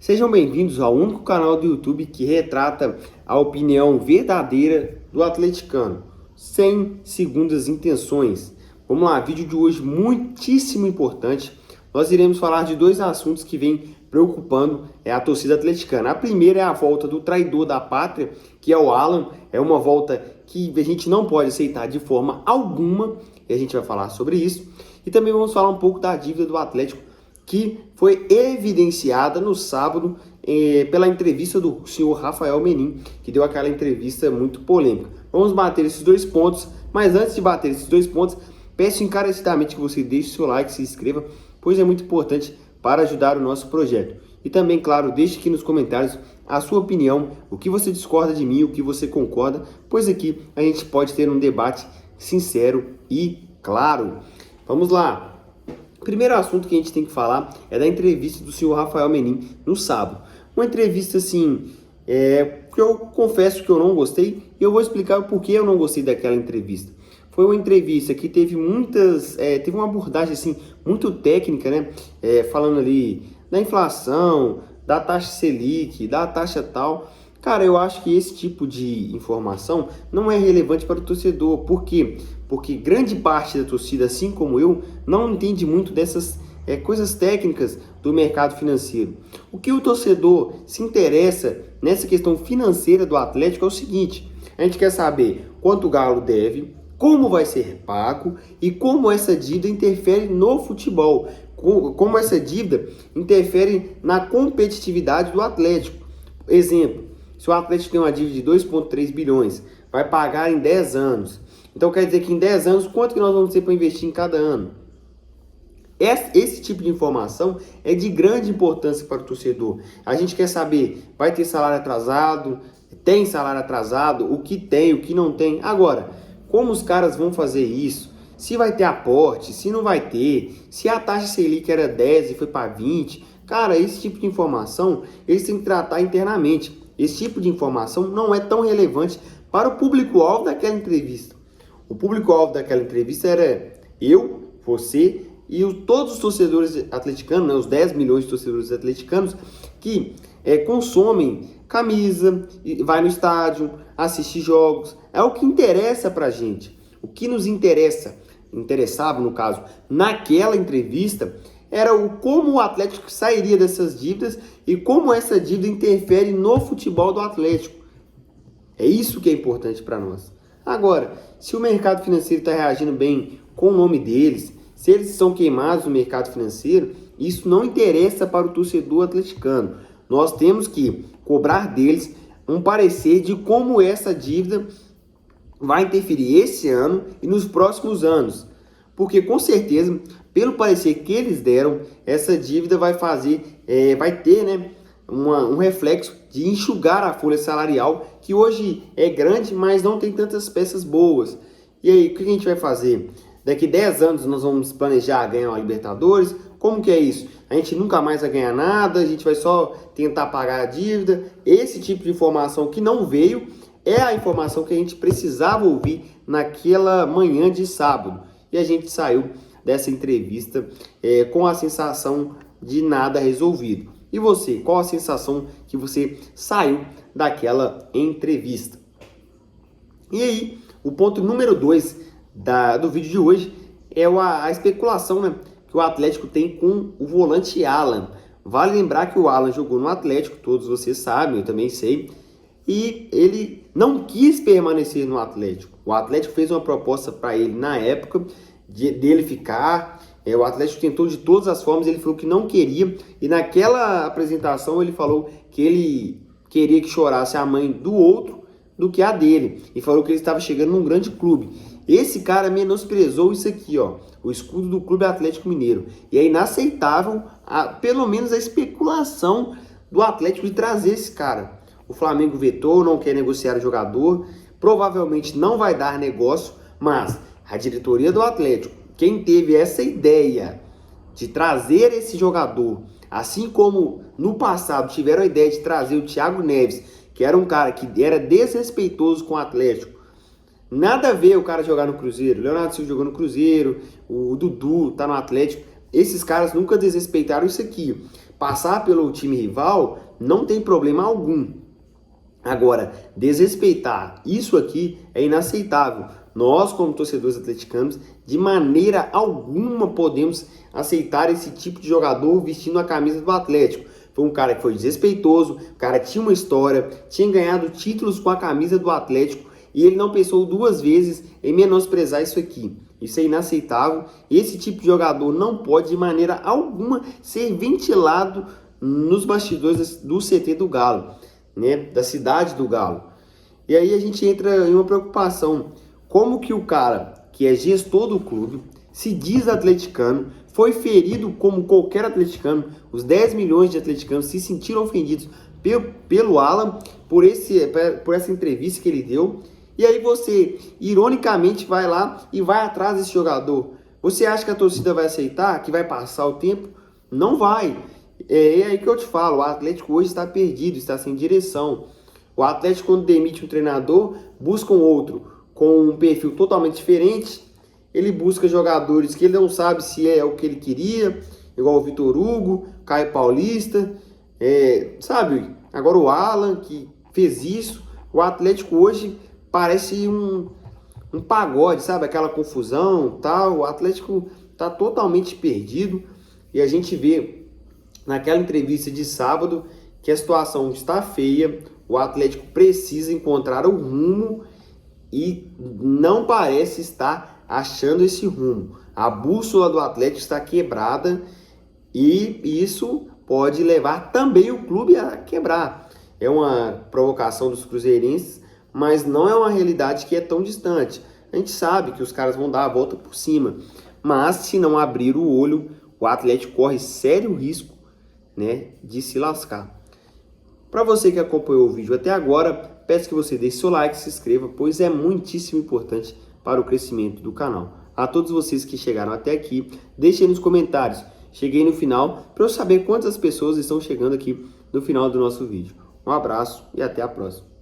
Sejam bem-vindos ao único canal do YouTube que retrata a opinião verdadeira do atleticano, sem segundas intenções. Vamos lá, vídeo de hoje muitíssimo importante. Nós iremos falar de dois assuntos que vêm preocupando a torcida atleticana. A primeira é a volta do traidor da pátria, que é o Alan. É uma volta que a gente não pode aceitar de forma alguma, e a gente vai falar sobre isso. E também vamos falar um pouco da dívida do Atlético, que foi evidenciada no sábado pela entrevista do senhor Rafael Menin, que deu aquela entrevista muito polêmica. Vamos bater esses dois pontos, mas antes de bater esses dois pontos, peço encarecidamente que você deixe seu like, se inscreva, pois é muito importante para ajudar o nosso projeto. E também, claro, deixe aqui nos comentários a sua opinião, o que você discorda de mim, o que você concorda, pois aqui a gente pode ter um debate sincero e claro. Vamos lá! O primeiro assunto que a gente tem que falar é da entrevista do senhor Rafael Menin no sábado. Uma entrevista assim, que eu confesso que eu não gostei, e eu vou explicar o porquê eu não gostei daquela entrevista. Foi uma entrevista que teve teve uma abordagem assim, muito técnica, né? Falando ali da inflação, da taxa Selic, da taxa tal. Cara, eu acho que esse tipo de informação não é relevante para o torcedor. Por quê? Porque grande parte da torcida, assim como eu, não entende muito dessas coisas técnicas do mercado financeiro. O que o torcedor se interessa nessa questão financeira do Atlético é o seguinte: a gente quer saber quanto o Galo deve, como vai ser pago e como essa dívida interfere no futebol, como essa dívida interfere na competitividade do Atlético. Exemplo, se o Atlético tem uma dívida de 2,3 bilhões, vai pagar em 10 anos. Então quer dizer que em 10 anos, quanto que nós vamos ter para investir em cada ano? Esse tipo de informação é de grande importância para o torcedor. A gente quer saber, vai ter salário atrasado, tem salário atrasado, o que tem, o que não tem. Agora, como os caras vão fazer isso? Se vai ter aporte, se não vai ter, se a taxa Selic era 10 e foi para 20. Cara, esse tipo de informação eles têm que tratar internamente. Esse tipo de informação não é tão relevante para o público-alvo daquela entrevista. O público-alvo daquela entrevista era eu, você e todos os torcedores atleticanos, né, os 10 milhões de torcedores atleticanos que consomem camisa, vai no estádio, assiste jogos. É o que interessa pra gente. O que nos interessava no caso, naquela entrevista, era como o Atlético sairia dessas dívidas e como essa dívida interfere no futebol do Atlético. É isso que é importante para nós. Agora, se o mercado financeiro está reagindo bem com o nome deles, se eles são queimados no mercado financeiro, isso não interessa para o torcedor atleticano. Nós temos que cobrar deles um parecer de como essa dívida vai interferir esse ano e nos próximos anos. Porque com certeza, pelo parecer que eles deram, essa dívida vai ter, né, um reflexo de enxugar a folha salarial, que hoje é grande, mas não tem tantas peças boas. E aí, o que a gente vai fazer? Daqui 10 anos nós vamos planejar ganhar uma Libertadores? Como que é isso? A gente nunca mais vai ganhar nada, a gente vai só tentar pagar a dívida. Esse tipo de informação que não veio é a informação que a gente precisava ouvir naquela manhã de sábado. E a gente saiu dessa entrevista com a sensação de nada resolvido. E você, qual a sensação que você saiu daquela entrevista? E aí, o ponto número 2 do vídeo de hoje é a especulação, né, que o Atlético tem com o volante Alan. Vale lembrar que o Alan jogou no Atlético, todos vocês sabem, eu também sei, e ele não quis permanecer no Atlético. O Atlético fez uma proposta para ele na época dele ficar. O Atlético tentou de todas as formas, ele falou que não queria, e naquela apresentação ele falou que ele queria que chorasse a mãe do outro do que a dele, e falou que ele estava chegando num grande clube. Esse cara menosprezou isso aqui, ó, o escudo do Clube Atlético Mineiro, e é inaceitável pelo menos a especulação do Atlético de trazer esse cara. O Flamengo vetou, não quer negociar o jogador, provavelmente não vai dar negócio, mas a diretoria do Atlético, quem teve essa ideia de trazer esse jogador, assim como no passado tiveram a ideia de trazer o Thiago Neves, que era um cara que era desrespeitoso com o Atlético, nada a ver o cara jogar no Cruzeiro. O Leonardo Silva jogou no Cruzeiro, o Dudu tá no Atlético. Esses caras nunca desrespeitaram isso aqui. passar pelo time rival, não tem problema algum. Agora, desrespeitar isso aqui é inaceitável. Nós, como torcedores atleticanos, de maneira alguma podemos aceitar esse tipo de jogador vestindo a camisa do Atlético. Foi um cara que foi desrespeitoso, o cara tinha uma história, tinha ganhado títulos com a camisa do Atlético e ele não pensou duas vezes em menosprezar isso aqui. Isso é inaceitável. Esse tipo de jogador não pode de maneira alguma ser ventilado nos bastidores do CT do Galo, né, da cidade do Galo. E aí a gente entra em uma preocupação. Como que o cara que é gestor do clube, se diz atleticano, foi ferido como qualquer atleticano, os 10 milhões de atleticanos se sentiram ofendidos pelo Alan, por essa entrevista que ele deu, e aí você, ironicamente, vai lá e vai atrás desse jogador. Você acha que a torcida vai aceitar, que vai passar o tempo? Não vai. É aí que eu te falo, o Atlético hoje está perdido, está sem direção. O Atlético, quando demite um treinador, busca um outro com um perfil totalmente diferente. Ele busca jogadores que ele não sabe se é o que ele queria, igual o Vitor Hugo, Caio Paulista, sabe? Agora o Alan, que fez isso. O Atlético hoje parece um pagode, sabe? Aquela confusão, tal. O Atlético está totalmente perdido e a gente vê naquela entrevista de sábado que a situação está feia, o Atlético precisa encontrar o rumo e não parece estar achando esse rumo. A bússola do Atlético está quebrada e isso pode levar também o clube a quebrar. É uma provocação dos cruzeirenses, mas não é uma realidade que é tão distante. A gente sabe que os caras vão dar a volta por cima, mas se não abrir o olho, o Atlético corre sério risco, né, de se lascar. Para você que acompanhou o vídeo até agora, peço que você deixe seu like e se inscreva, pois é muitíssimo importante para o crescimento do canal. A todos vocês que chegaram até aqui, deixem nos comentários. Cheguei no final para eu saber quantas pessoas estão chegando aqui no final do nosso vídeo. Um abraço e até a próxima.